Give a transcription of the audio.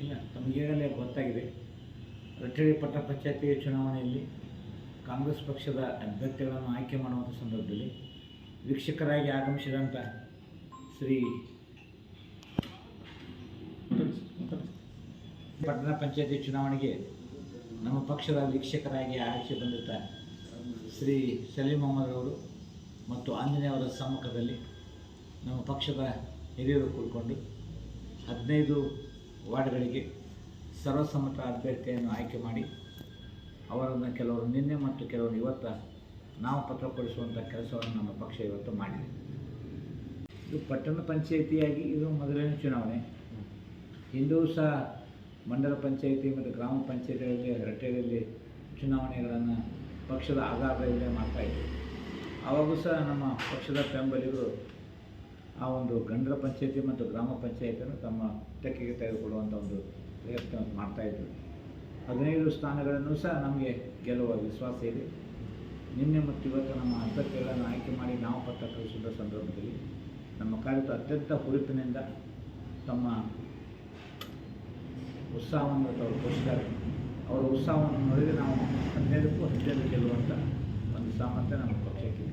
ಇಲ್ಲ, ತಮಗೀಗಲೇ ಗೊತ್ತಾಗಿದೆ. ರಟ್ಟಳ್ಳಿ ಪಟ್ಟಣ ಪಂಚಾಯತಿ ಚುನಾವಣೆಯಲ್ಲಿ ಕಾಂಗ್ರೆಸ್ ಪಕ್ಷದ ಅಭ್ಯರ್ಥಿಗಳನ್ನು ಆಯ್ಕೆ ಮಾಡುವಂಥ ಸಂದರ್ಭದಲ್ಲಿ ವೀಕ್ಷಕರಾಗಿ ಆಗಮಿಸಿದಂಥ ಶ್ರೀ ಪಟ್ಟಣ ಪಂಚಾಯತಿ ಚುನಾವಣೆಗೆ ನಮ್ಮ ಪಕ್ಷದ ವೀಕ್ಷಕರಾಗಿ ಆಯ್ಕೆ ಬಂದಿದ್ದ ಶ್ರೀ ಸಲೀಂ ಅಹಮದ್ ಅವರು ಮತ್ತು ಆಂಜನೇಯವರ ಸಮ್ಮುಖದಲ್ಲಿ ನಮ್ಮ ಪಕ್ಷದ ಹಿರಿಯರು ಕೂಡಿಕೊಂಡು 15 ವಾರ್ಡ್ಗಳಿಗೆ ಸರ್ವಸಮ್ಮತ ಅಭ್ಯರ್ಥಿಯನ್ನು ಆಯ್ಕೆ ಮಾಡಿ ಅವರನ್ನು ಕೆಲವರು ನಿನ್ನೆ ಮತ್ತು ಕೆಲವರು ಇವತ್ತು ನಾಮಪತ್ರ ಕೊಡಿಸುವಂಥ ಕೆಲಸವನ್ನು ನಮ್ಮ ಪಕ್ಷ ಇವತ್ತು ಮಾಡಿದೆ. ಇದು ಪಟ್ಟಣ ಪಂಚಾಯಿತಿಯಾಗಿ ಇದು ಮೊದಲನೇ ಚುನಾವಣೆ. ಹಿಂದೂ ಸಹ ಮಂಡಲ ಪಂಚಾಯಿತಿ ಮತ್ತು ಗ್ರಾಮ ಪಂಚಾಯಿತಿಗಳಲ್ಲಿ ರಟ್ಟೆಯಲ್ಲಿ ಚುನಾವಣೆಗಳನ್ನು ಪಕ್ಷದ ಆಧಾರದಲ್ಲೇ ಮಾಡ್ತಾಯಿದ್ರು. ಆವಾಗೂ ಸಹ ನಮ್ಮ ಪಕ್ಷದ ಬೆಂಬಲಿಗರು ಆ ಒಂದು ಗಂಡರ ಪಂಚಾಯಿತಿ ಮತ್ತು ಗ್ರಾಮ ಪಂಚಾಯಿತಿಯನ್ನು ತಮ್ಮ ತೆಕ್ಕೆಗೆ ತೆಗೆದುಕೊಳ್ಳುವಂಥ ಒಂದು ಪ್ರಯತ್ನ ಮಾಡ್ತಾಯಿದ್ರು. 15 ಸ್ಥಾನಗಳನ್ನು ಸಹ ನಮಗೆ ಗೆಲ್ಲುವ ವಿಶ್ವಾಸ ಇದೆ. ನಿನ್ನೆ ಮತ್ತು ಇವತ್ತು ನಮ್ಮ ಅಭ್ಯರ್ಥಿಗಳನ್ನು ಆಯ್ಕೆ ಮಾಡಿ ನಾಮಪತ್ರ ಕಳಿಸಿದ ಸಂದರ್ಭದಲ್ಲಿ ನಮ್ಮ ಕಾರ್ಯಕರ್ತರು ಅತ್ಯಂತ ಹುರುಪಿನಿಂದ ತಮ್ಮ ಉತ್ಸಾಹವನ್ನು ತೋರಿಸಿದ್ದಾರೆ. ಅವರ ಉತ್ಸಾಹವನ್ನು ನೋಡಿದರೆ ನಾವು 15ಕ್ಕೂ 15 ಗೆಲ್ಲುವಂಥ ಒಂದು ಸಾಮರ್ಥ್ಯ ನಮ್ಮ ಪಕ್ಷಕ್ಕೆ